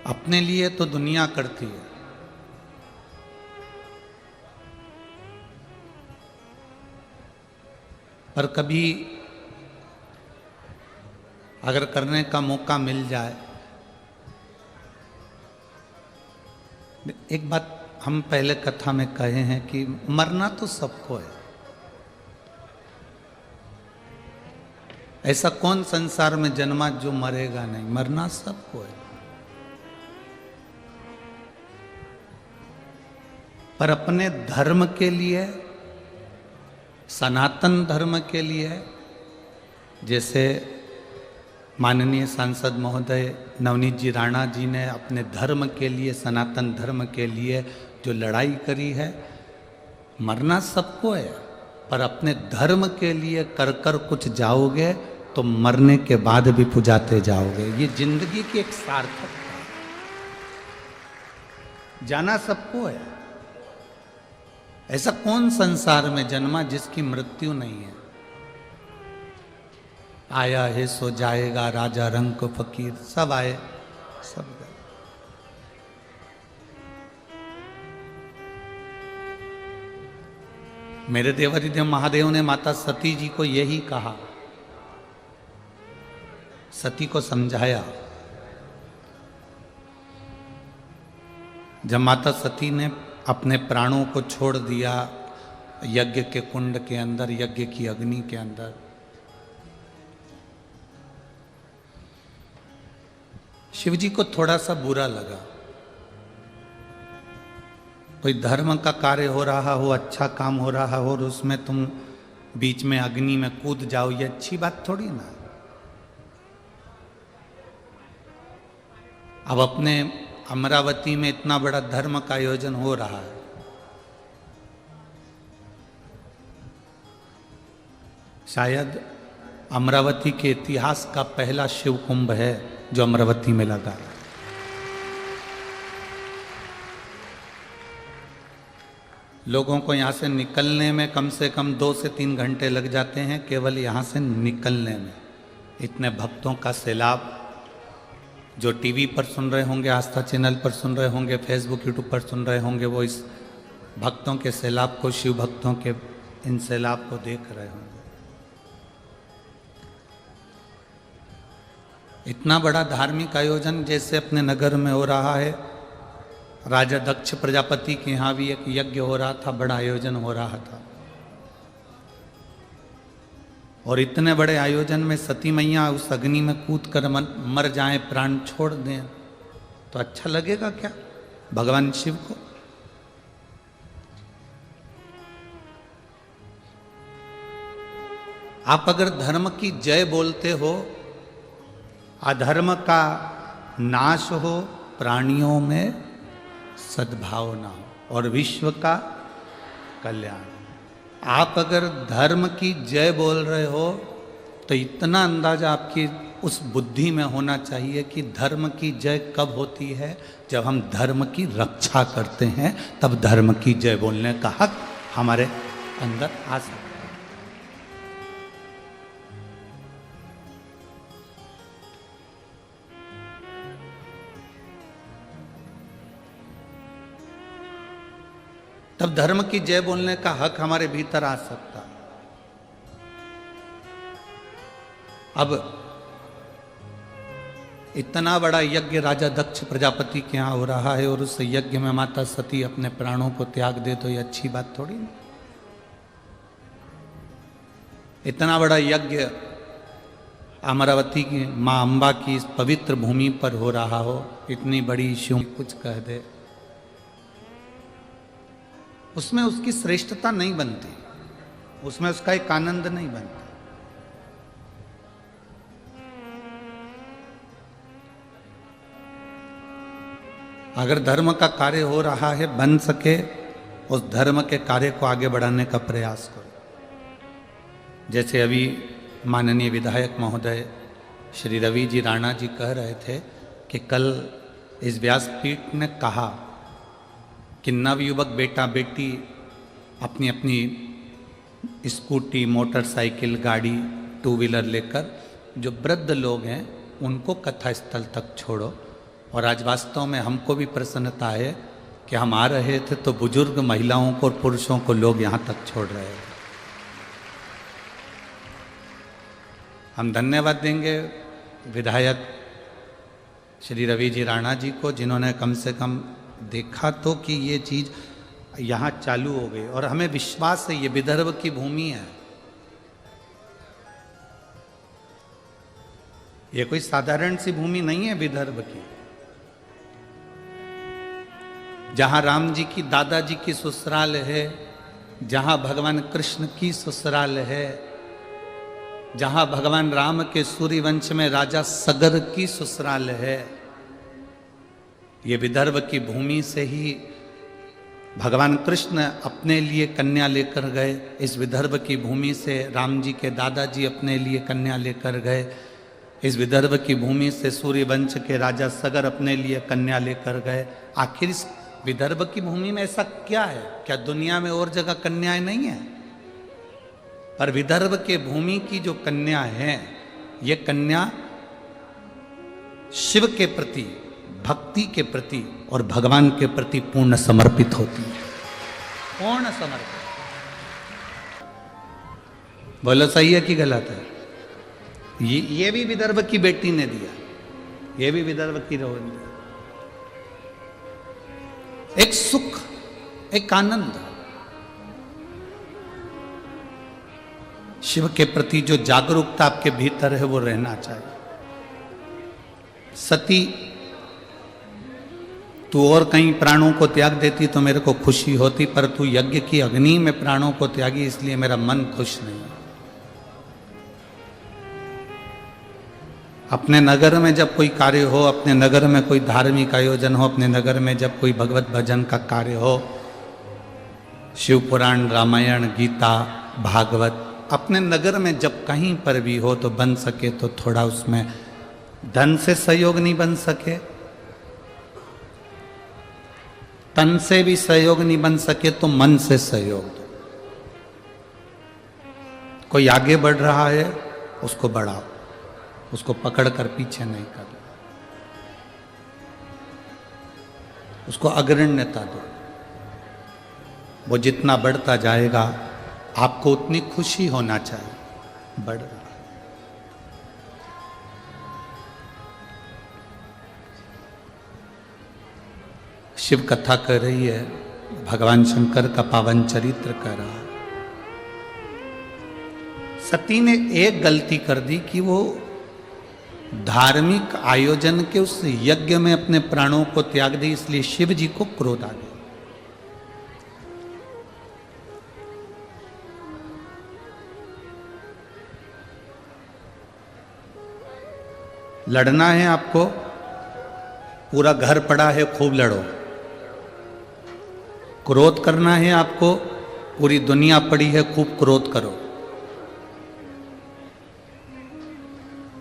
अपने लिए तो दुनिया करती है, पर कभी अगर करने का मौका मिल जाए। एक बात हम पहले कथा में कहे हैं कि मरना तो सबको है। ऐसा कौन संसार में जन्मा जो मरेगा नहीं? मरना सबको है। पर अपने धर्म के लिए, सनातन धर्म के लिए, जैसे माननीय सांसद महोदय नवनीत जी राणा जी ने अपने धर्म के लिए, सनातन धर्म के लिए जो लड़ाई करी है, मरना सबको है। पर अपने धर्म के लिए कर कर कुछ जाओगे तो मरने के बाद भी पुजाते जाओगे। ये जिंदगी की एक सार्थकता है। जाना सबको है। ऐसा कौन संसार में जन्मा जिसकी मृत्यु नहीं है? आया है सो जाएगा, राजा रंक फकीर, सब आए सब गए। मेरे देवाधिदेव महादेव ने माता सती जी को यही कहा, सती को समझाया। जब माता सती ने अपने प्राणों को छोड़ दिया यज्ञ के कुंड के अंदर, यज्ञ की अग्नि के अंदर, शिवजी को थोड़ा सा बुरा लगा। कोई धर्म का कार्य हो रहा हो, अच्छा काम हो रहा हो, और उसमें तुम बीच में अग्नि में कूद जाओ, ये अच्छी बात थोड़ी ना। अब अपने अमरावती में इतना बड़ा धर्म का आयोजन हो रहा है, शायद अमरावती के इतिहास का पहला शिव कुंभ है जो अमरावती में लगा। लोगों को यहाँ से निकलने में कम से कम 2 से 3 घंटे लग जाते हैं, केवल यहाँ से निकलने में। इतने भक्तों का सैलाब, जो टीवी पर सुन रहे होंगे, आस्था चैनल पर सुन रहे होंगे, फेसबुक यूट्यूब पर सुन रहे होंगे, वो इस भक्तों के सैलाब को, शिव भक्तों के इन सैलाब को देख रहे होंगे। इतना बड़ा धार्मिक आयोजन जैसे अपने नगर में हो रहा है, राजा दक्ष प्रजापति के यहाँ भी एक यज्ञ हो रहा था, बड़ा आयोजन हो रहा था। और इतने बड़े आयोजन में सती मैया उस अग्नि में कूद कर मर जाएं, प्राण छोड़ दें, तो अच्छा लगेगा क्या भगवान शिव को? आप अगर धर्म की जय बोलते हो, अधर्म का नाश हो, प्राणियों में सद्भावना हो और विश्व का कल्याण। आप अगर धर्म की जय बोल रहे हो तो इतना अंदाजा आपकी उस बुद्धि में होना चाहिए कि धर्म की जय कब होती है? जब हम धर्म की रक्षा करते हैं, तब धर्म की जय बोलने का हक हमारे अंदर आ सकता है। तब धर्म की जय बोलने का हक हमारे भीतर आ सकता है। अब इतना बड़ा यज्ञ राजा दक्ष प्रजापति के यहाँ हो रहा है और उस यज्ञ में माता सती अपने प्राणों को त्याग दे, तो ये अच्छी बात थोड़ी ना। इतना बड़ा यज्ञ अमरावती की माँ अम्बा की इस पवित्र भूमि पर हो रहा हो, इतनी बड़ी शिव कुछ कह दे, उसमें उसकी श्रेष्ठता नहीं बनती, उसमें उसका एक आनंद नहीं बनता। अगर धर्म का कार्य हो रहा है, बन सके उस धर्म के कार्य को आगे बढ़ाने का प्रयास करो। जैसे अभी माननीय विधायक महोदय श्री रवि जी राणा जी कह रहे थे कि कल इस व्यासपीठ ने कहा कि नवयुवक बेटा बेटी अपनी अपनी स्कूटी, मोटरसाइकिल, गाड़ी, 2 व्हीलर लेकर जो वृद्ध लोग हैं उनको कथा स्थल तक छोड़ो और आज वास्तव में हमको भी प्रसन्नता है कि हम आ रहे थे तो बुजुर्ग महिलाओं को और पुरुषों को लोग यहाँ तक छोड़ रहे हैं। हम धन्यवाद देंगे विधायक श्री रवि जी राणा जी को, जिन्होंने कम से कम देखा तो कि ये चीज़ यहाँ चालू हो गई। और हमें विश्वास है ये विदर्भ की भूमि है, ये कोई साधारण सी भूमि नहीं है विदर्भ की, जहां राम जी की दादाजी की ससुराल है, जहां भगवान कृष्ण की ससुराल है, जहां भगवान राम के सूर्यवंश में राजा सगर की ससुराल है। ये विदर्भ की भूमि से ही भगवान कृष्ण अपने लिए कन्या लेकर गए, इस विदर्भ की भूमि से राम जी के दादाजी अपने लिए कन्या लेकर गए, इस विदर्भ की भूमि से सूर्यवंश के राजा सगर अपने लिए कन्या लेकर गए। आखिर इस विदर्भ की भूमि में ऐसा क्या है? क्या दुनिया में और जगह कन्याएं नहीं है? पर विदर्भ के भूमि की जो कन्या है, ये कन्या शिव के प्रति, भक्ति के प्रति और भगवान के प्रति पूर्ण समर्पित होती है, पूर्ण समर्पित। बोलो सही है कि गलत है? ये भी विदर्भ की बेटी ने दिया, ये भी विदर्भ की रोहन दिया। एक सुख, एक आनंद, शिव के प्रति जो जागरूकता आपके भीतर है वो रहना चाहिए। सती, तू और कहीं प्राणों को त्याग देती तो मेरे को खुशी होती, पर तू यज्ञ की अग्नि में प्राणों को त्यागी, इसलिए मेरा मन खुश नहीं है। अपने नगर में जब कोई कार्य हो, अपने नगर में कोई धार्मिक आयोजन हो, अपने नगर में जब कोई भगवत भजन का कार्य हो, शिव पुराण, रामायण, गीता, भागवत, अपने नगर में जब कहीं पर भी हो तो बन सके तो थोड़ा उसमें धन से सहयोग नहीं बन सके, तन से भी सहयोग नहीं बन सके तो मन से सहयोग दो। कोई आगे बढ़ रहा है उसको बढ़ाओ, उसको पकड़कर पीछे नहीं करना, उसको अग्रण्यता दो। वो जितना बढ़ता जाएगा आपको उतनी खुशी होना चाहिए। बढ़ रहा शिव कथा कर रही है, भगवान शंकर का पावन चरित्र कर रहा है। सती ने एक गलती कर दी कि वो धार्मिक आयोजन के उस यज्ञ में अपने प्राणों को त्याग दी, इसलिए शिव जी को क्रोध आ गया। लड़ना है आपको, पूरा घर पड़ा है, खूब लड़ो। क्रोध करना है आपको, पूरी दुनिया पड़ी है, खूब क्रोध करो।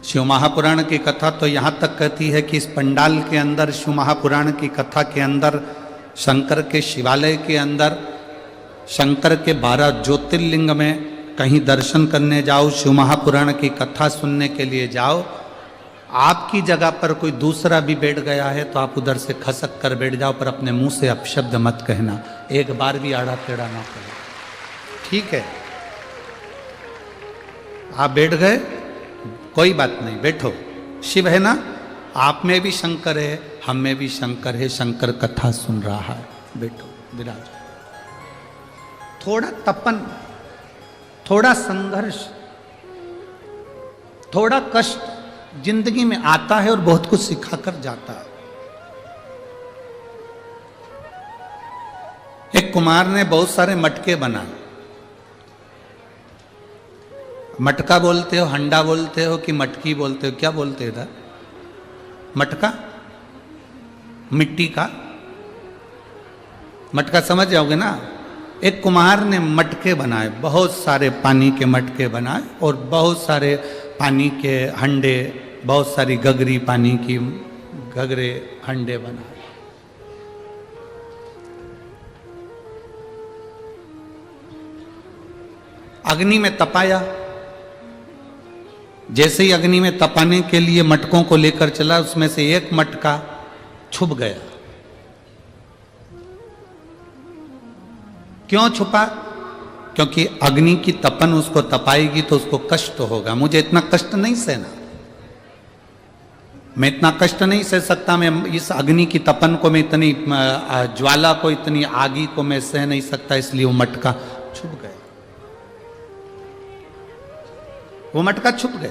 शिव महापुराण की कथा तो यहाँ तक कहती है कि इस पंडाल के अंदर, शिव महापुराण की कथा के अंदर, शंकर के शिवालय के अंदर, शंकर के 12 ज्योतिर्लिंग में कहीं दर्शन करने जाओ, शिव महापुराण की कथा सुनने के लिए जाओ, आपकी जगह पर कोई दूसरा भी बैठ गया है तो आप उधर से खसक कर बैठ जाओ, पर अपने मुंह से अपशब्द मत कहना, एक बार भी आड़ा टेढ़ा ना करो, ठीक है? आप बैठ गए, कोई बात नहीं, बैठो। शिव है ना, आप में भी शंकर है, हम में भी शंकर है, शंकर कथा सुन रहा है, बैठो, विराज। थोड़ा तपन, थोड़ा संघर्ष, थोड़ा कष्ट जिंदगी में आता है और बहुत कुछ सिखाकर जाता है। एक कुमार ने बहुत सारे मटके बनाए। मटका बोलते हो, हंडा बोलते हो कि मटकी बोलते हो, क्या बोलते हो इधर? मटका, मिट्टी का मटका समझ जाओगे ना। एक कुम्हार ने मटके बनाए, बहुत सारे पानी के मटके बनाए और बहुत सारे पानी के हंडे, बहुत सारी गगरी पानी की गगरे हंडे बनाए। अग्नि में तपाया। जैसे ही अग्नि में तपाने के लिए मटकों को लेकर चला, उसमें से एक मटका छुप गया। क्यों छुपा? क्योंकि अग्नि की तपन उसको तपाएगी तो उसको कष्ट होगा। मुझे इतना कष्ट नहीं सहना, मैं इतना कष्ट नहीं सह सकता, मैं इस अग्नि की तपन को, मैं इतनी ज्वाला को, इतनी आगी को मैं सह नहीं सकता, इसलिए वो मटका छुप गया। वो मटका छुप गया।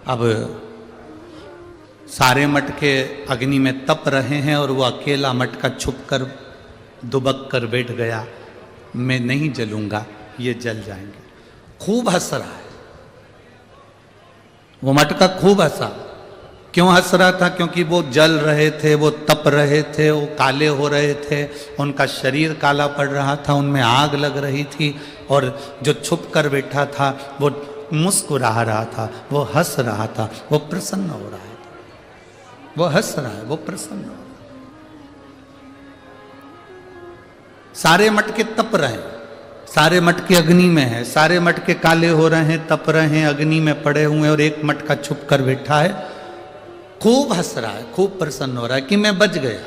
अब सारे मटके अग्नि में तप रहे हैं और वो अकेला मटका छुप कर दुबक कर बैठ गया, मैं नहीं जलूंगा, ये जल जाएंगे। खूब हंस रहा है वो मटका, खूब हंसा। क्यों हंस रहा था? क्योंकि वो जल रहे थे, वो तप रहे थे, वो काले हो रहे थे, उनका शरीर काला पड़ रहा था, उनमें आग लग रही थी, और जो छुप कर बैठा था वो मुस्कुरा रहा था, वो हंस रहा था, वो प्रसन्न हो रहा है, वो हंस रहा है, वो प्रसन्न हो रहा है। सारे मटके तप रहे हैं, सारे मटके अग्नि में है, सारे मटके काले हो रहे हैं, तप रहे हैं, अग्नि में पड़े हुए हैं, और एक मटका छुप कर बैठा है, खूब हंस रहा है, खूब प्रसन्न हो रहा है कि मैं बच गया।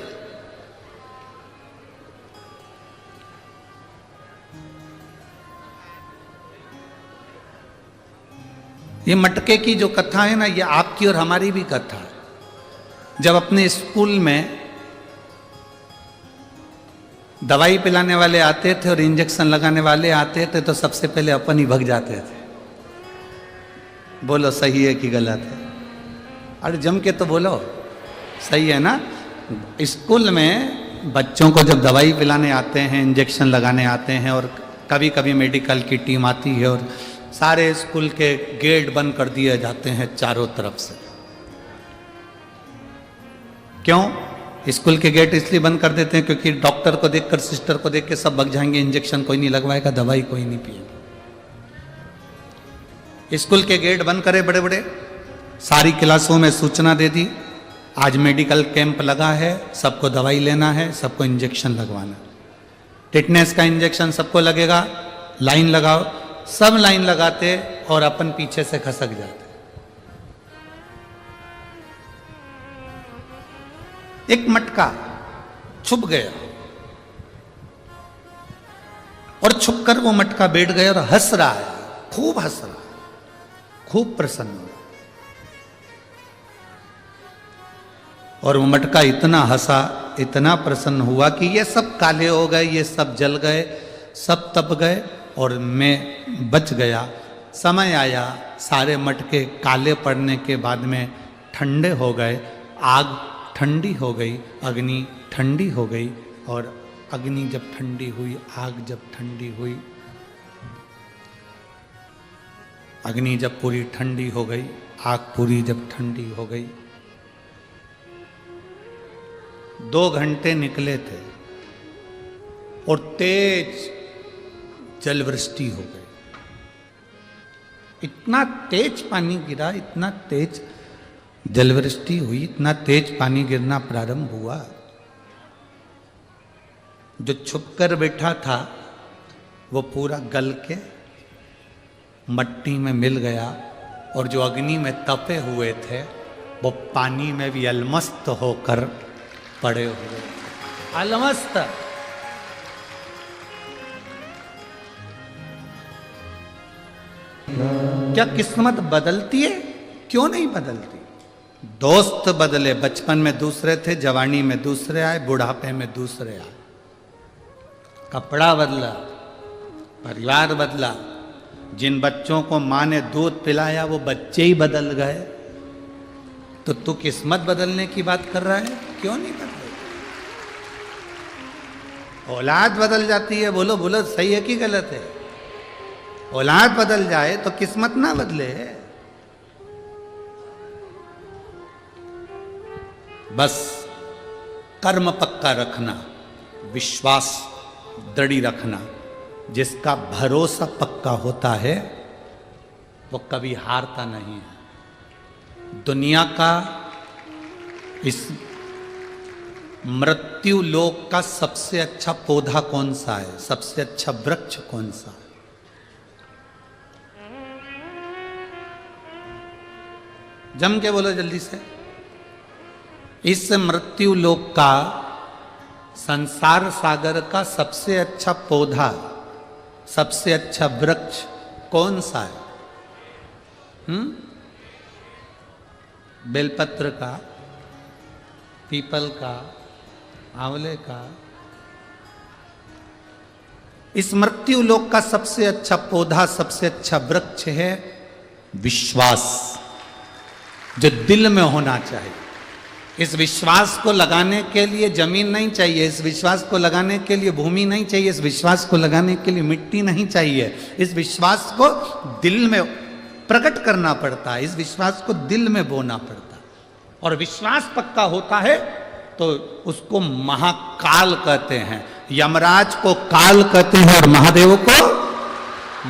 ये मटके की जो कथा है ना, ये आपकी और हमारी भी कथा है। जब अपने स्कूल में दवाई पिलाने वाले आते थे और इंजेक्शन लगाने वाले आते थे तो सबसे पहले अपन ही भग जाते थे। बोलो सही है कि गलत है? अरे जम के तो बोलो, सही है ना? स्कूल में बच्चों को जब दवाई पिलाने आते हैं, इंजेक्शन लगाने आते हैं, और कभी कभी मेडिकल की टीम आती है और सारे स्कूल के गेट बंद कर दिए जाते हैं चारों तरफ से। क्यों स्कूल के गेट इसलिए बंद कर देते हैं? क्योंकि डॉक्टर को देखकर, सिस्टर को देख के सब भाग जाएंगे, इंजेक्शन कोई नहीं लगवाएगा, दवाई कोई नहीं पिएगा। स्कूल के गेट बंद करे बड़े बड़े, सारी क्लासों में सूचना दे दी, आज मेडिकल कैंप लगा है, सबको दवाई लेना है, सबको इंजेक्शन लगवाना। टिटनेस का इंजेक्शन सबको लगेगा, लाइन लगाओ। सब लाइन लगाते और अपन पीछे से खसक जाते। एक मटका छुप गया और छुपकर वो मटका बैठ गया और हंस रहा है, खूब हंस रहा है, खूब प्रसन्न हो रहा। और वो मटका इतना हंसा, इतना प्रसन्न हुआ कि ये सब काले हो गए, ये सब जल गए, सब तप गए और मैं बच गया। समय आया, सारे मटके काले पड़ने के बाद में ठंडे हो गए, आग ठंडी हो गई, अग्नि ठंडी हो गई, और अग्नि जब ठंडी हुई, आग जब ठंडी हुई, अग्नि जब पूरी ठंडी हो गई, आग पूरी जब ठंडी हो गई, 2 घंटे निकले थे और तेज जलवृष्टि हो गई। इतना तेज पानी गिरा, इतना तेज जलवृष्टि हुई, इतना तेज पानी गिरना प्रारंभ हुआ, जो छुपकर बैठा था वो पूरा गल के मट्टी में मिल गया, और जो अग्नि में तपे हुए थे वो पानी में भी अलमस्त होकर पड़े हुए। अलमस्त। क्या किस्मत बदलती है? क्यों नहीं बदलती? दोस्त बदले, बचपन में दूसरे थे, जवानी में दूसरे आए, बुढ़ापे में दूसरे आए। कपड़ा बदला, परिवार बदला, जिन बच्चों को माँ ने दूध पिलाया वो बच्चे ही बदल गए। तो तू किस्मत बदलने की बात कर रहा है? क्यों नहीं बदले? औलाद बदल जाती है। बोलो बोलो, सही है कि गलत है? औलाद बदल जाए तो किस्मत ना बदले। बस कर्म पक्का रखना, विश्वास दृढ़ रखना। जिसका भरोसा पक्का होता है वो कभी हारता नहीं है। दुनिया का, इस मृत्यु लोक का सबसे अच्छा पौधा कौन सा है? सबसे अच्छा वृक्ष कौन सा है? जम के बोलो जल्दी से। इस मृत्यु लोक का संसार सागर का सबसे अच्छा पौधा, सबसे अच्छा वृक्ष कौन सा है? बेलपत्र का, पीपल का, आंवले का। इस मृत्यु लोक का सबसे अच्छा पौधा, सबसे अच्छा वृक्ष है विश्वास, जो दिल में होना चाहिए। इस विश्वास को लगाने के लिए जमीन नहीं चाहिए, इस विश्वास को लगाने के लिए भूमि नहीं चाहिए, इस विश्वास को लगाने के लिए मिट्टी नहीं चाहिए। इस विश्वास को दिल में प्रकट करना पड़ता है, इस विश्वास को दिल में बोना पड़ता है। और विश्वास पक्का होता है तो उसको महाकाल कहते हैं। यमराज को काल कहते हैं और महादेव को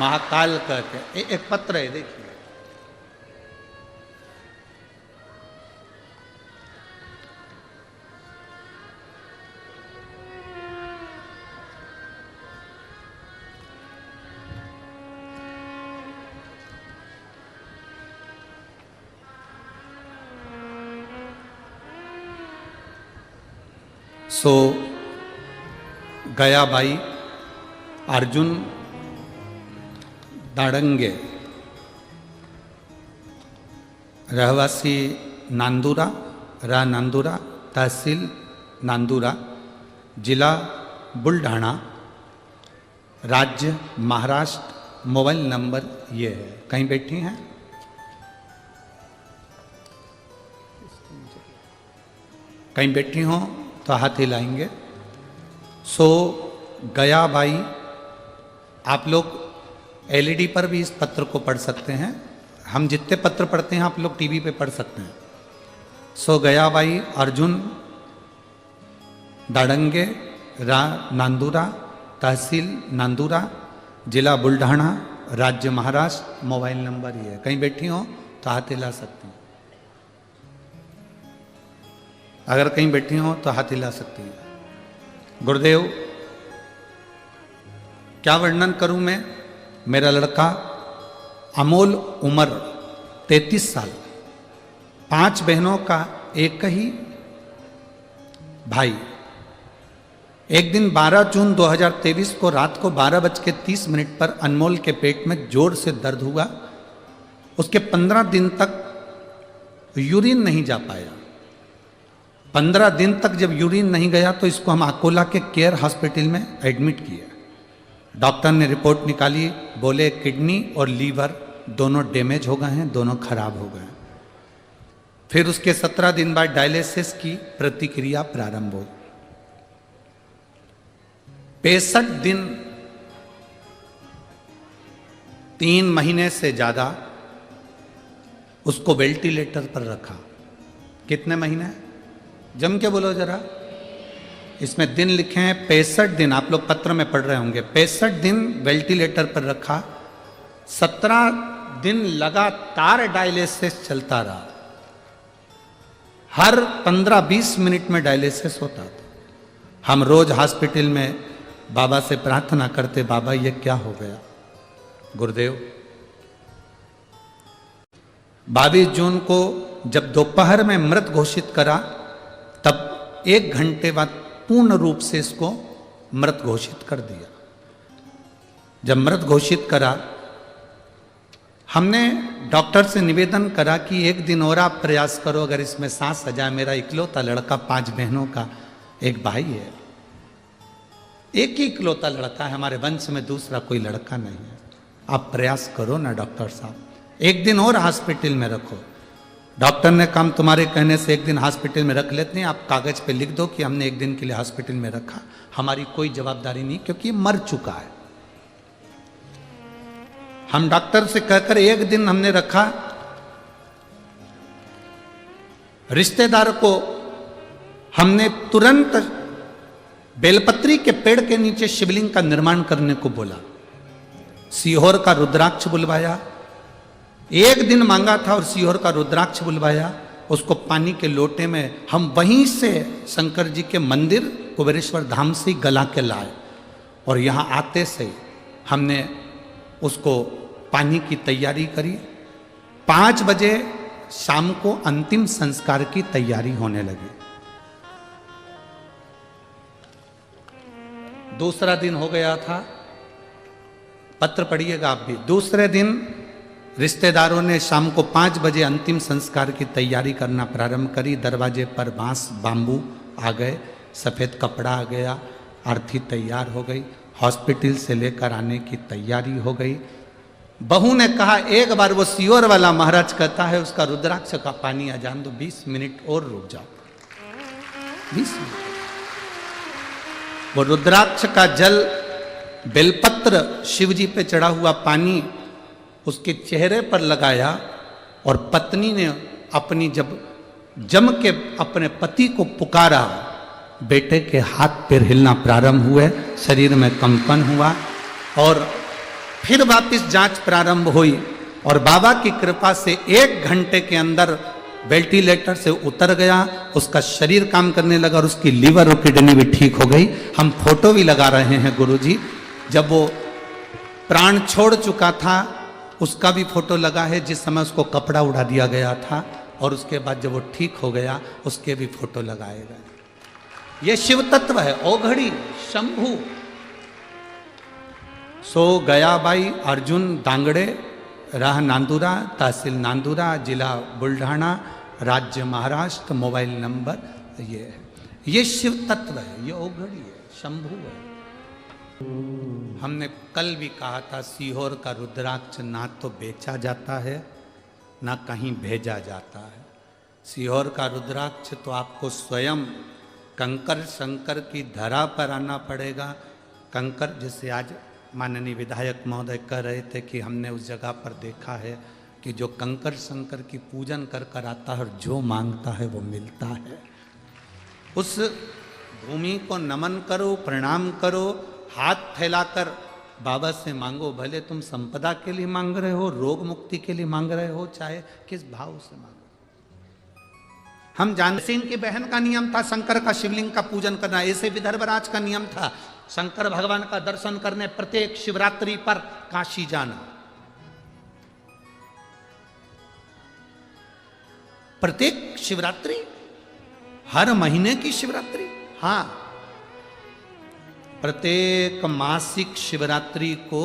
महाकाल कहते हैं। एक पत्र है, देखिए। सो गयाबाई अर्जुन दाड़ंगे, रहवासी नांदुरा, नांदुरा, तहसील नांदुरा, जिला बुलढाणा, राज्य महाराष्ट्र। मोबाइल नंबर ये है। कहीं बैठी हैं? कहीं बैठी हो तो हाथ हिलाएंगे। सो गयाबाई, आप लोग एलईडी पर भी इस पत्र को पढ़ सकते हैं। हम जितने पत्र पढ़ते हैं आप लोग टीवी पे पढ़ सकते हैं। सो गयाबाई अर्जुन दाड़ंगे, नांदुरा, तहसील नांदुरा, जिला बुलढाणा, राज्य महाराष्ट्र। मोबाइल नंबर ये है। कहीं बैठी हो तो हाथ हिला सकते हैं। अगर कहीं बैठी हो तो हाथ हिला सकती है। गुरुदेव, क्या वर्णन करूं मैं? मेरा लड़का अमोल उम्र 33 साल, 5 बहनों का एक ही भाई। एक दिन 12 जून 2023 को रात को 12:30 पर अनमोल के पेट में जोर से दर्द हुआ। उसके 15 दिन तक यूरिन नहीं जा पाया। 15 दिन तक जब यूरिन नहीं गया तो इसको हम अकोला के केयर हॉस्पिटल में एडमिट किया। डॉक्टर ने रिपोर्ट निकाली, बोले किडनी और लीवर दोनों डैमेज हो गए हैं, दोनों खराब हो गए। फिर उसके 17 दिन बाद डायलिसिस की प्रतिक्रिया प्रारंभ हुई। 65 दिन, 3 महीने से ज्यादा उसको वेंटिलेटर पर रखा। कितने महीने? जम के बोलो जरा। इसमें दिन लिखे हैं 65 दिन, आप लोग पत्र में पढ़ रहे होंगे। 65 दिन वेंटिलेटर पर रखा। 17 दिन लगातार डायलिसिस चलता रहा। हर 15-20 मिनट में डायलिसिस होता था। हम रोज हॉस्पिटल में बाबा से प्रार्थना करते, बाबा ये क्या हो गया? गुरुदेव, 22 जून को जब दोपहर में मृत घोषित करा, तब 1 घंटे बाद पूर्ण रूप से इसको मृत घोषित कर दिया। जब मृत घोषित करा, हमने डॉक्टर से निवेदन करा कि 1 दिन और आप प्रयास करो, अगर इसमें सांस आ जाए। मेरा इकलौता लड़का, 5 बहनों का एक भाई है, एक ही इकलौता लड़का है, हमारे वंश में दूसरा कोई लड़का नहीं है। आप प्रयास करो ना डॉक्टर साहब, 1 दिन और हॉस्पिटल में रखो। डॉक्टर ने कहा तुम्हारे कहने से 1 दिन हॉस्पिटल में रख लेते हैं, आप कागज पे लिख दो कि हमने 1 दिन के लिए हॉस्पिटल में रखा। हमारी कोई जवाबदारी नहीं, क्योंकि मर चुका है। हम डॉक्टर से कहकर 1 दिन हमने रखा। रिश्तेदार को हमने तुरंत बेलपत्री के पेड़ के नीचे शिवलिंग का निर्माण करने को बोला। सीहोर का रुद्राक्ष बुलवाया। 1 दिन मांगा था और सीहोर का रुद्राक्ष बुलवाया। उसको पानी के लोटे में हम वहीं से शंकर जी के मंदिर कुबेरेश्वर धाम से गला के लाए, और यहाँ आते से हमने उसको पानी की तैयारी करी। 5 बजे शाम को अंतिम संस्कार की तैयारी होने लगी। दूसरा दिन हो गया था, पत्र पढ़िएगा आप भी। दूसरे दिन रिश्तेदारों ने शाम को 5 बजे अंतिम संस्कार की तैयारी करना प्रारंभ करी। दरवाजे पर बांस बांबू आ गए, सफ़ेद कपड़ा आ गया, आरती तैयार हो गई, हॉस्पिटल से लेकर आने की तैयारी हो गई। बहू ने कहा एक बार वो सियोर वाला महाराज कहता है उसका रुद्राक्ष का पानी आ जान दो, 20 मिनट और रुक जाओ, 20 मिनट। वो रुद्राक्ष का जल, बेलपत्र, शिव जी पे चढ़ा हुआ पानी उसके चेहरे पर लगाया और पत्नी ने अपनी जब जम के अपने पति को पुकारा, बेटे के हाथ पैर हिलना प्रारंभ हुए, शरीर में कंपन हुआ और फिर वापस जांच प्रारंभ हुई और बाबा की कृपा से 1 घंटे के अंदर वेंटिलेटर से उतर गया, उसका शरीर काम करने लगा और उसकी लीवर और किडनी भी ठीक हो गई। हम फोटो भी लगा रहे हैं गुरुजी, जब वो प्राण छोड़ चुका था उसका भी फोटो लगा है, जिस समय उसको कपड़ा उड़ा दिया गया था, और उसके बाद जब वो ठीक हो गया उसके भी फोटो लगाए गए। ये शिव तत्व है। ओघड़ी शंभू सो गया बाई अर्जुन दांगड़े, राह नांदुरा, तहसील नांदुरा, जिला बुल्ढाना, राज्य महाराष्ट्र, मोबाइल नंबर ये है। ये शिव तत्व है, ये ओघड़ी है, शंभू है। हमने कल भी कहा था सीहोर का रुद्राक्ष ना तो बेचा जाता है ना कहीं भेजा जाता है। सीहोर का रुद्राक्ष तो आपको स्वयं कंकर शंकर की धरा पर आना पड़ेगा। कंकर, जैसे आज माननीय विधायक महोदय कह रहे थे कि हमने उस जगह पर देखा है कि जो कंकर शंकर की पूजन कर कर आता है और जो मांगता है वो मिलता है। उस भूमि को नमन करो, प्रणाम करो, हाथ फैलाकर बाबा से मांगो। भले तुम संपदा के लिए मांग रहे हो, रोग मुक्ति के लिए मांग रहे हो, चाहे किस भाव से मांगो। हम जानते हैं कि बहन का नियम था शंकर का शिवलिंग का पूजन करना, ऐसे विदर्भराज का नियम था शंकर भगवान का दर्शन करने प्रत्येक शिवरात्रि पर काशी जाना। प्रत्येक शिवरात्रि, हर महीने की शिवरात्रि, हाँ, प्रत्येक मासिक शिवरात्रि को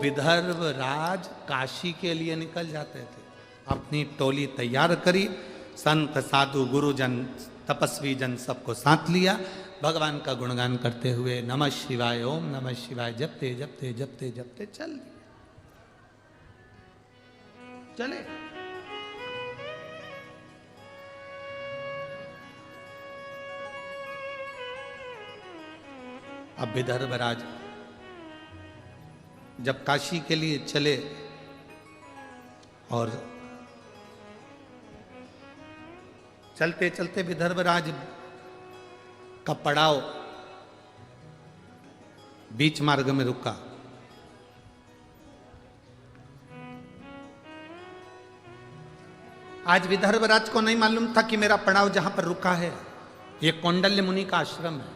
विदर्भ राज काशी के लिए निकल जाते थे। अपनी टोली तैयार करी, संत साधु गुरुजन तपस्वी जन सबको साथ लिया, भगवान का गुणगान करते हुए नमः शिवाय, ओम नमः शिवाय जपते जपते जपते जपते चल चले। अब विदर्भराज जब काशी के लिए चले और चलते चलते विदर्भराज का पड़ाव बीच मार्ग में रुका। आज विदर्भराज को नहीं मालूम था कि मेरा पड़ाव जहां पर रुका है ये कौंडल्य मुनि का आश्रम है।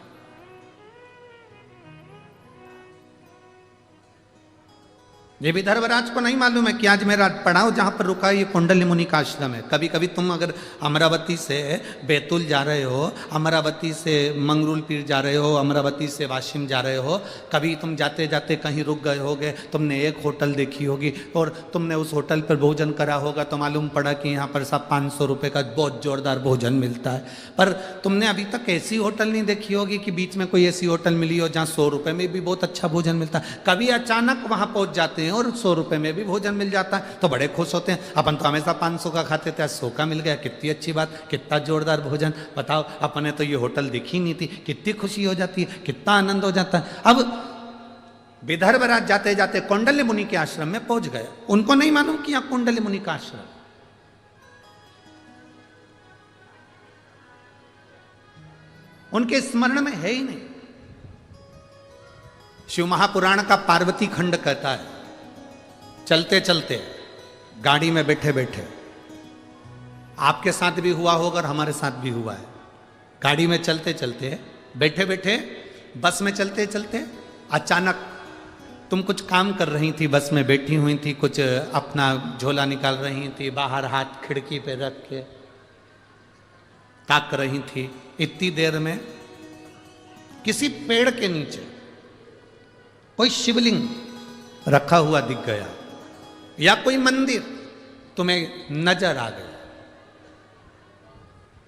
ये विदर्भराज को नहीं मालूम है कि आज मेरा पड़ाव जहां पर रुका है ये कौंडल्य मुनि का आश्रम है। कभी कभी तुम अगर अमरावती से बैतूल जा रहे हो, अमरावती से मंगरूल पीर जा रहे हो, अमरावती से वाशिम जा रहे हो, कभी तुम जाते जाते कहीं रुक गए होगे, तुमने एक होटल देखी होगी और तुमने उस होटल पर भोजन करा होगा तो मालूम पड़ा कि यहाँ पर सब 500 रुपये का बहुत जोरदार भोजन मिलता है। पर तुमने अभी तक ऐसी होटल नहीं देखी होगी कि बीच में कोई ऐसी होटल मिली हो जहाँ 100 रुपये में भी बहुत अच्छा भोजन मिलता है। कभी अचानक वहाँ पहुँच जाते हैं और 100 रुपए में भी भोजन मिल जाता है तो बड़े खुश होते हैं। अपन तो हमेशा 500 का खाते थे, 100 का मिल गया, कितनी अच्छी बात, कितना जोरदार भोजन। बताओ, अपने तो ये होटल दिखी नहीं थी, कितनी खुशी हो जाती है, कितना आनंद हो जाता है। अब विदर्भराज जाते जाते कौंडल्य मुनि के आश्रम में पहुंच गए। उनको नहीं मालूम कि यहां कौंडल्य मुनि का आश्रम, उनके स्मरण में है ही नहीं। शिव महापुराण का पार्वती खंड कहता है, चलते चलते गाड़ी में बैठे बैठे, आपके साथ भी हुआ होगा और हमारे साथ भी हुआ है। गाड़ी में चलते चलते, बैठे बैठे, बस में चलते चलते अचानक तुम कुछ काम कर रही थी, बस में बैठी हुई थी, कुछ अपना झोला निकाल रही थी, बाहर हाथ खिड़की पे रख के ताक रही थी। इतनी देर में किसी पेड़ के नीचे कोई शिवलिंग रखा हुआ दिख गया या कोई मंदिर तुम्हें नजर आ गया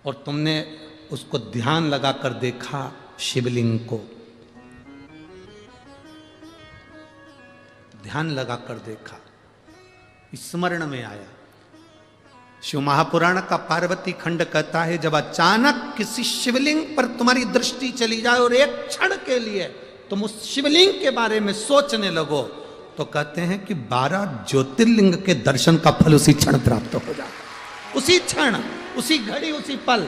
और तुमने उसको ध्यान लगाकर देखा, शिवलिंग को ध्यान लगाकर देखा, स्मरण में आया। शिव महापुराण का पार्वती खंड कहता है, जब अचानक किसी शिवलिंग पर तुम्हारी दृष्टि चली जाए और एक क्षण के लिए तुम उस शिवलिंग के बारे में सोचने लगो, तो कहते हैं कि 12 ज्योतिर्लिंग के दर्शन का फल उसी क्षण प्राप्त हो जाता। उसी क्षण, उसी घड़ी, उसी पल।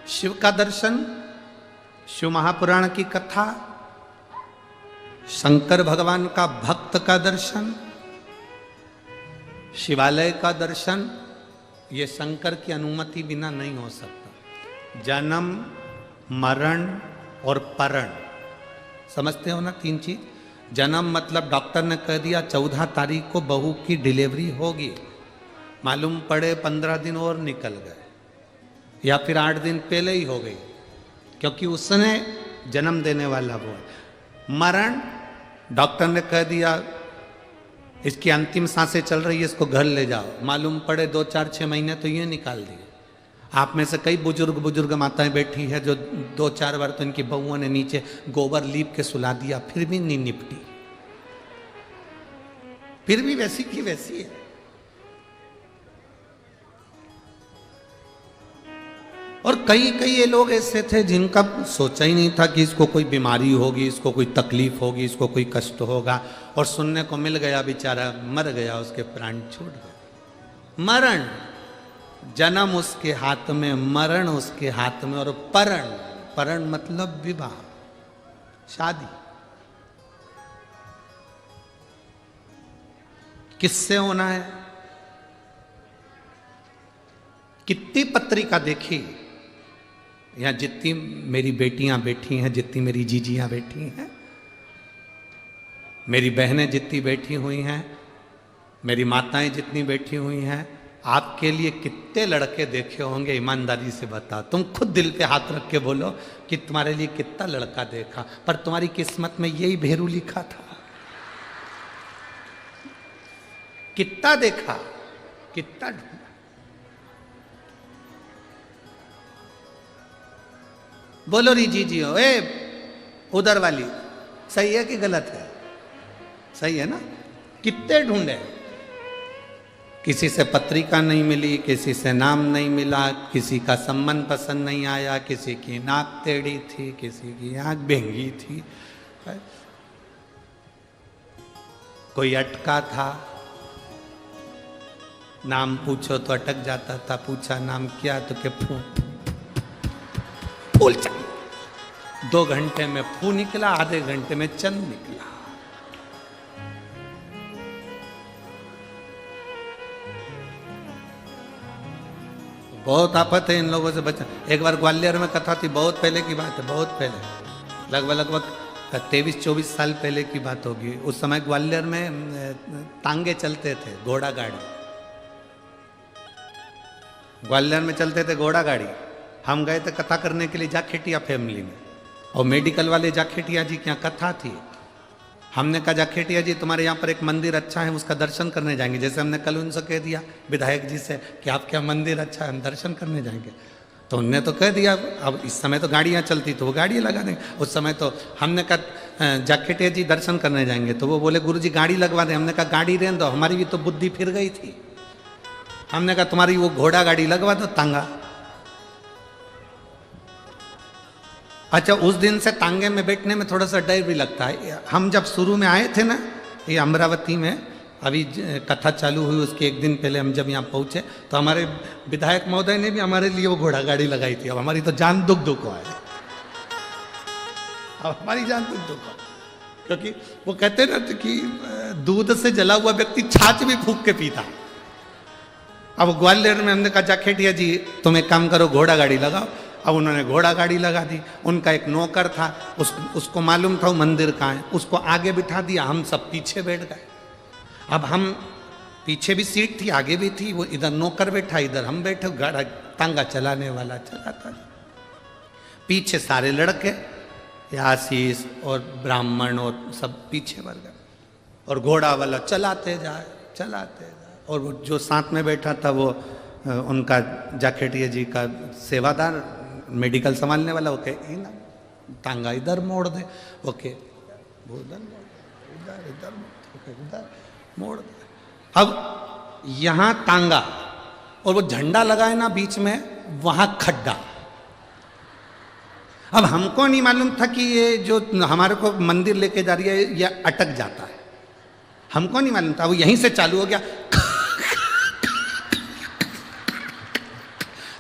शिव का दर्शन, शिव महापुराण की कथा, शंकर भगवान का भक्त का दर्शन, शिवालय का दर्शन, ये शंकर की अनुमति बिना नहीं हो सकता। जन्म, मरण और परण, समझते हो ना 3 चीज। जन्म मतलब डॉक्टर ने कह दिया 14 तारीख को बहू की डिलीवरी होगी, मालूम पड़े 15 दिन और निकल गए या फिर 8 दिन पहले ही हो गई, क्योंकि उसने जन्म देने वाला वो है। मरण, डॉक्टर ने कह दिया इसकी अंतिम सांसें चल रही है, इसको घर ले जाओ, मालूम पड़े 2, 4, 6 महीने तो ये निकाल दिए। आप में से कई बुजुर्ग माताएं बैठी है जो 2, 4 बार तो इनकी बहुओं ने नीचे गोबर लीप के सुला दिया, फिर भी नहीं निपटी, फिर भी वैसी की वैसी है। और कई ये लोग ऐसे थे जिनका सोचा ही नहीं था कि इसको कोई बीमारी होगी, इसको कोई तकलीफ होगी, इसको कोई कष्ट होगा, और सुनने को मिल गया, बेचारा मर गया, उसके प्राण छूट गए। मरण, जन्म उसके हाथ में, मरण उसके हाथ में, और परण मतलब विवाह, शादी। किससे होना है? कितनी पत्रिका देखी, यहाँ जितनी मेरी बेटियां बैठी हैं, जितनी मेरी जीजियां बैठी हैं, मेरी बहनें जितनी बैठी हुई हैं, मेरी माताएं जितनी बैठी हुई हैं, आपके लिए कितने लड़के देखे होंगे, ईमानदारी से बता। तुम खुद दिल पे हाथ रख के बोलो कि तुम्हारे लिए कितना लड़का देखा, पर तुम्हारी किस्मत में यही भेरू लिखा था। कितना देखा, कितना ढूंढा। बोलो री जीजियो, उधर वाली सही है कि गलत है? सही है ना? कितने ढूंढे, किसी से पत्रिका नहीं मिली, किसी से नाम नहीं मिला, किसी का संबंध पसंद नहीं आया, किसी की नाक टेढ़ी थी, किसी की आंख बेंगी थी, कोई अटका था, नाम पूछो तो अटक जाता था, पूछा नाम क्या तो के फूल चल, 2 घंटे में फू निकला, आधे घंटे में चंद निकला। बहुत आफत है इन लोगों से बचना। एक बार ग्वालियर में कथा थी, बहुत पहले की बात है, बहुत पहले, लगभग 23-24 साल पहले की बात होगी। उस समय ग्वालियर में तांगे चलते थे, घोड़ा गाड़ी, ग्वालियर में चलते थे घोड़ा गाड़ी। हम गए थे कथा करने के लिए जाखेटिया फैमिली में, और मेडिकल वाले जाखेटिया जी की यहाँ कथा थी। हमने कहा जाखेटिया जी तुम्हारे यहाँ पर एक मंदिर अच्छा है, उसका दर्शन करने जाएंगे। जैसे हमने कल उनसे कह दिया विधायक जी से कि आपके यहाँ मंदिर अच्छा है, हम दर्शन करने जाएंगे, तो उनने तो कह दिया। अब इस समय तो गाड़ियाँ चलती तो वो गाड़ी लगा देंगे, उस समय तो हमने कहा जाखेटिया जी दर्शन करने जाएंगे, तो वो बोले गुरु जी गाड़ी लगवा दें। हमने कहा गाड़ी रहने दो, हमारी भी तो बुद्धि फिर गई थी। हमने कहा तुम्हारी वो घोड़ा गाड़ी लगवा दो, तांगा। अच्छा, उस दिन से तांगे में बैठने में थोड़ा सा डर भी लगता है। हम जब शुरू में आए थे ना, ये अमरावती में, अभी कथा चालू हुई उसके 1 दिन पहले हम जब यहाँ पहुँचे, तो हमारे विधायक महोदय ने भी हमारे लिए वो घोड़ा गाड़ी लगाई थी। अब हमारी तो जान दुख है, अब हमारी जान दुख है, क्योंकि वो कहते ना कि दूध से जला हुआ व्यक्ति छाछ भी फूंक के पीता। अब ग्वालियर में हमने कहा जाखेटिया जी तुम एक काम करो, घोड़ा गाड़ी लगाओ। अब उन्होंने घोड़ा गाड़ी लगा दी। उनका एक नौकर था, उसको मालूम था वो मंदिर कहाँ है, उसको आगे बिठा दिया, हम सब पीछे बैठ गए। अब हम पीछे भी सीट थी, आगे भी थी, वो इधर नौकर बैठा, इधर हम बैठे, गाड़ा तांगा चलाने वाला चलाता। पीछे सारे लड़के, आशीष और ब्राह्मण और सब पीछे बढ़ गए, और घोड़ा वाला चलाते जाए। और वो जो साथ में बैठा था वो उनका जाखेटिया जी का सेवादार, मेडिकल संभालने वाला, वो कहे ना तांगा इधर मोड़ दे, ओके वो इधर मोड़ दे। अब यहाँ तांगा और वो झंडा लगाए ना बीच में, वहां खड्डा। अब हमको नहीं मालूम था कि ये जो हमारे को मंदिर लेके जा रही है ये अटक जाता है, हमको नहीं मालूम था। वो यहीं से चालू हो गया,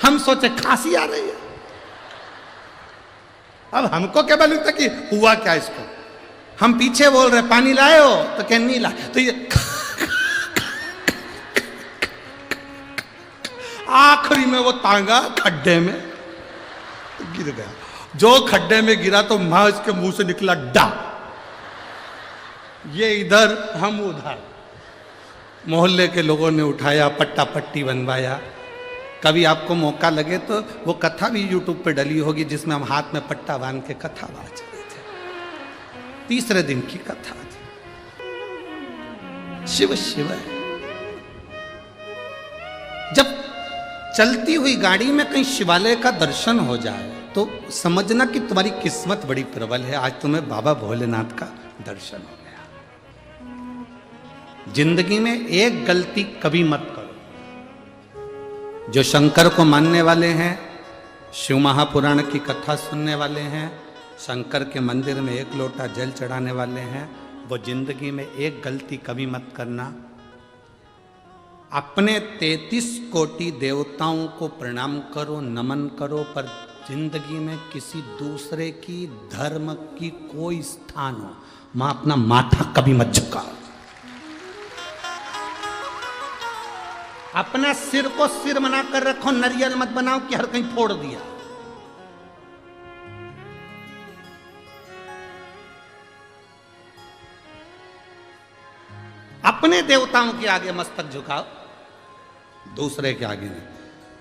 हम सोचे खांसी आ रही है। अब हमको क्या मालूम था कि हुआ क्या इसको। हम पीछे बोल रहे पानी लाए हो, तो क्या नहीं लाए, तो ये आखिरी में वो तांगा खड्डे में गिर गया। जो खड्डे में गिरा तो मां इसके मुंह से निकला डा। ये इधर हम उधर, मोहल्ले के लोगों ने उठाया, पट्टा पट्टी बनवाया। कभी आपको मौका लगे तो वो कथा भी यूट्यूब पे डली होगी, जिसमें हम हाथ में पट्टा बांध के कथा बाज रहे थे। तीसरे दिन की कथा थी। शिव शिव। जब चलती हुई गाड़ी में कहीं शिवालय का दर्शन हो जाए तो समझना कि तुम्हारी किस्मत बड़ी प्रबल है, आज तुम्हें बाबा भोलेनाथ का दर्शन हो गया। जिंदगी में एक गलती कभी मत करो। जो शंकर को मानने वाले हैं, शिव महापुराण की कथा सुनने वाले हैं, शंकर के मंदिर में एक लोटा जल चढ़ाने वाले हैं, वो जिंदगी में एक गलती कभी मत करना। अपने 33 कोटि देवताओं को प्रणाम करो, नमन करो, पर जिंदगी में किसी दूसरे की धर्म की कोई स्थान हो, मां अपना माथा कभी मत झुकाओ। अपना सिर को सिर बना कर रखो, नरियल मत बनाओ कि हर कहीं फोड़ दिया। अपने देवताओं के आगे मस्तक झुकाओ, दूसरे के आगे नहीं।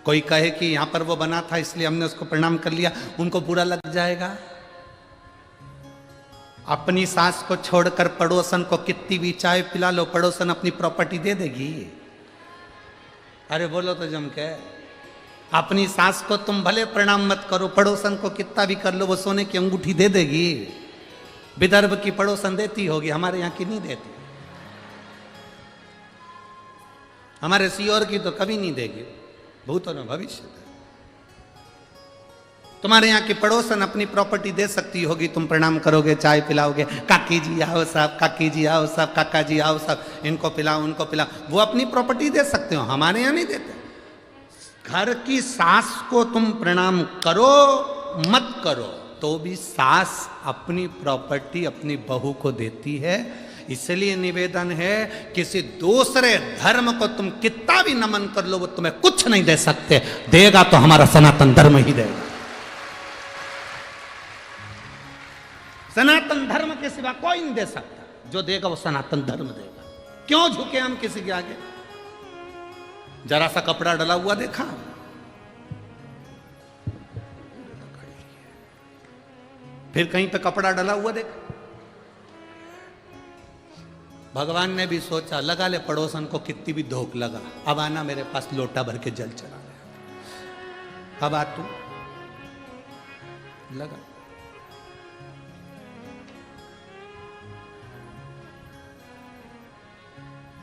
कोई कहे कि यहां पर वो बना था इसलिए हमने उसको प्रणाम कर लिया, उनको बुरा लग जाएगा। अपनी सास को छोड़कर पड़ोसन को कितनी भी चाय पिला लो, पड़ोसन अपनी प्रॉपर्टी दे देगी। अरे बोलो तो जम के। अपनी सास को तुम भले प्रणाम मत करो, पड़ोसन को कितना भी कर लो, वो सोने की अंगूठी दे देगी। विदर्भ की पड़ोसन देती होगी, हमारे यहाँ की नहीं देती। हमारे सीओर की तो कभी नहीं देगी, भूतों में भविष्य। तुम्हारे यहाँ की पड़ोसन अपनी प्रॉपर्टी दे सकती होगी, तुम प्रणाम करोगे, चाय पिलाओगे, काकी जी आओ साहब, काकी जी आओ साहब, काका जी आओ साहब, इनको पिलाओ उनको पिलाओ, वो अपनी प्रॉपर्टी दे सकते हो, हमारे यहाँ नहीं देते। घर की सास को तुम प्रणाम करो मत करो, तो भी सास अपनी प्रॉपर्टी अपनी बहू को देती है। इसलिए निवेदन है, किसी दूसरे धर्म को तुम कितना भी नमन कर लो, वो तुम्हें कुछ नहीं दे सकते, देगा तो हमारा सनातन धर्म ही देगा। सनातन धर्म के सिवा कोई नहीं दे सकता, जो देगा वो सनातन धर्म देगा। क्यों झुके हम किसी के आगे? जरा सा कपड़ा डला हुआ देखा, फिर कहीं पे कपड़ा डला हुआ देखा। भगवान ने भी सोचा, लगा ले पड़ोसन को कितनी भी धोख लगा, अब आना मेरे पास लोटा भर के जल चढ़ा ले, अब आ तू लगा।